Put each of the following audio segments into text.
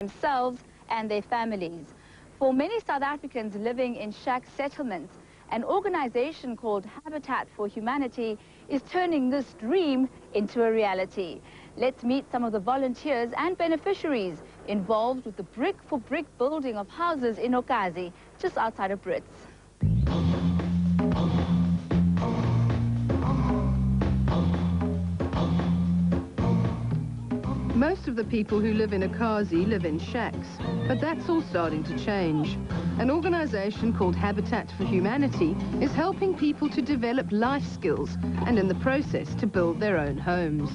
themselves and their families. For many South Africans living in shack settlements, an organization called Habitat for Humanity is turning this dream into a reality. Let's meet some of the volunteers and beneficiaries involved with the brick-for-brick building of houses in Okazi, just outside of Brits. Most of the people who live in Okazi live in shacks, but that's all starting to change. An organisation called Habitat for Humanity is helping people to develop life skills and in the process to build their own homes.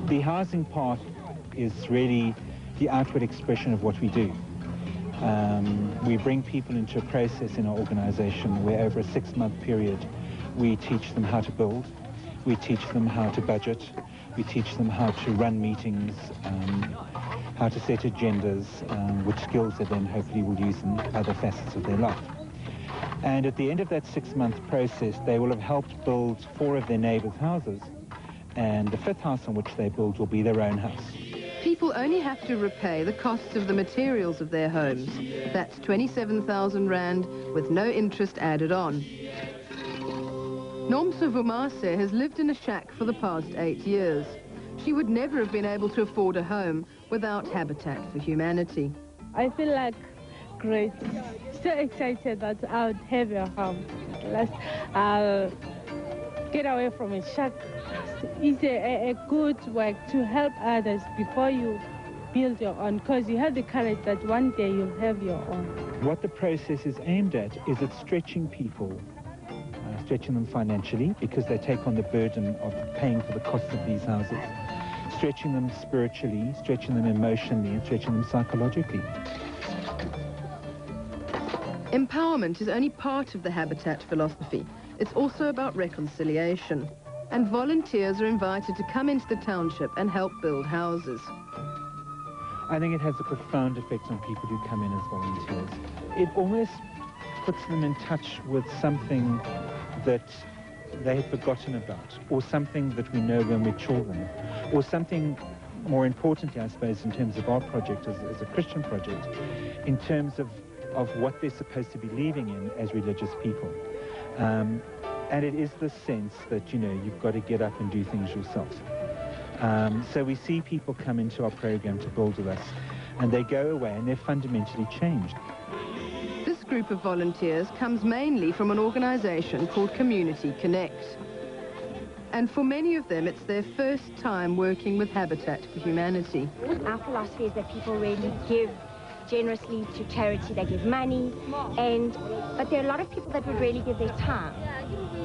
The housing part is really the outward expression of what we do. We bring people into a process in our organisation where over a 6-month period we teach them how to build, we teach them how to budget, we teach them how to run meetings, how to set agendas, which skills they then hopefully will use in other facets of their life. And at the end of that 6-month process, they will have helped build 4 of their neighbours' houses, and the 5th house on which they build will be their own house. People only have to repay the costs of the materials of their homes. That's 27,000 Rand with no interest added on. Nomsa Vumase has lived in a shack for the past 8 years. She would never have been able to afford a home without Habitat for Humanity. I feel like great, so excited that I would have a home. I'll get away from a shack. It's a good work to help others before you build your own, because you have the courage that one day you'll have your own. What the process is aimed at is at stretching people, stretching them financially because they take on the burden of paying for the cost of these houses, stretching them spiritually, stretching them emotionally, and stretching them psychologically. Empowerment is only part of the Habitat philosophy. It's also about reconciliation. And volunteers are invited to come into the township and help build houses. I think it has a profound effect on people who come in as volunteers. It almost puts them in touch with something that they had forgotten about, or something that we know when we're children, or something more importantly, I suppose, in terms of our project as a Christian project, in terms of what they're supposed to be believing in as religious people. And it is the sense that, you know, you've got to get up and do things yourself. So we see people come into our program to build with us, and they go away and they're fundamentally changed. This group of volunteers comes mainly from an organisation called Community Connect. And for many of them, it's their first time working with Habitat for Humanity. Our philosophy is that people really give generously to charity. They give money, but there are a lot of people that would really give their time.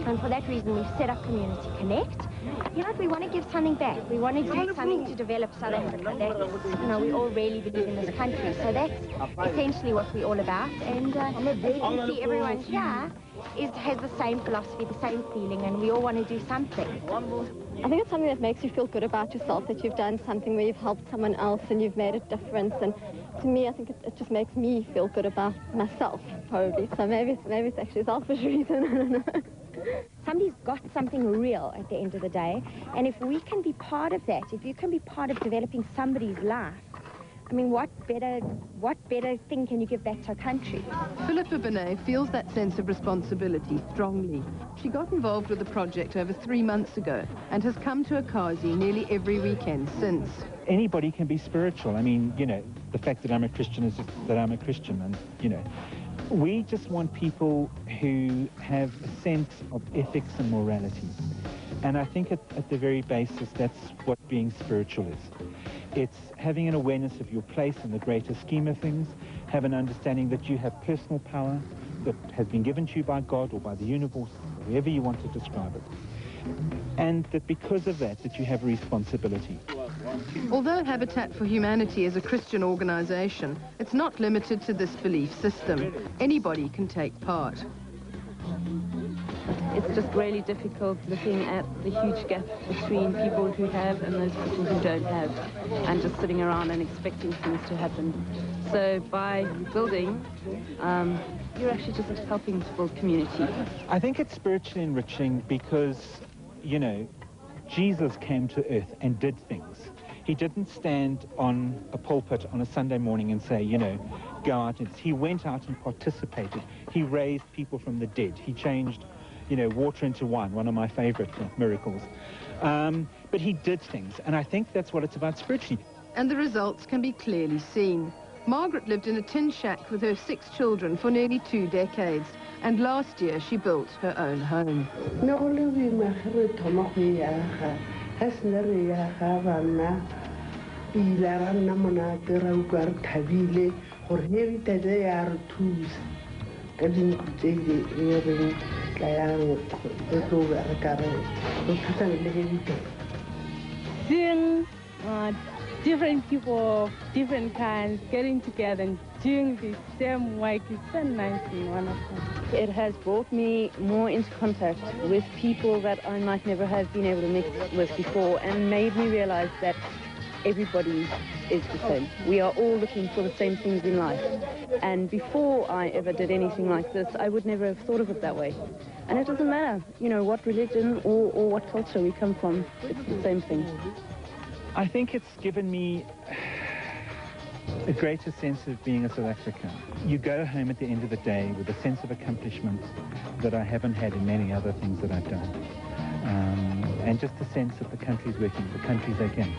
And for that reason, we've set up Community Connect. You know, we want to give something back. We want to do something to develop South Africa. That's, you know, we all really believe in this country. So that's essentially what we're all about. And as you can see, everyone here has the same philosophy, the same feeling, and we all want to do something. I think it's something that makes you feel good about yourself, that you've done something where you've helped someone else and you've made a difference. And to me, I think it just makes me feel good about myself, probably. So maybe it's actually a selfish reason, I don't know. Somebody's got something real at the end of the day, and if we can be part of that, if you can be part of developing somebody's life, I mean, what better thing can you give back to a country? Philippa Benet feels that sense of responsibility strongly. She got involved with the project over 3 months ago and has come to Okazi nearly every weekend since. Anybody can be spiritual. I mean, you know, the fact that I'm a Christian is just that I'm a Christian, and, you know, we just want people who have a sense of ethics and morality. And I think at the very basis, that's what being spiritual is. It's having an awareness of your place in the greater scheme of things, have an understanding that you have personal power that has been given to you by God or by the universe, however you want to describe it. And that because of that you have a responsibility. Although Habitat for Humanity is a Christian organisation, it's not limited to this belief system. Anybody can take part. It's just really difficult looking at the huge gap between people who have and those people who don't have, and just sitting around and expecting things to happen. So by building, you're actually just helping to build community. I think it's spiritually enriching because, you know, Jesus came to earth and did things. He didn't stand on a pulpit on a Sunday morning and say, you know, go out. He went out and participated. He raised people from the dead. He changed, you know, water into wine, one of my favorite miracles. But he did things, and I think that's what it's about spiritually. And the results can be clearly seen. Margaret lived in a tin shack with her 6 children for nearly 2 decades, and last year she built her own home. Seeing different people of different kinds getting together and doing the same work is so nice and wonderful. It has brought me more into contact with people that I might never have been able to mix with before, and made me realize that everybody is the same. We are all looking for the same things in life. And before I ever did anything like this, I would never have thought of it that way. And it doesn't matter, you know, what religion or what culture we come from, it's the same thing. I think it's given me a greater sense of being a South African. You go home at the end of the day with a sense of accomplishment that I haven't had in many other things that I've done. And just a sense that the country's working, the country's again.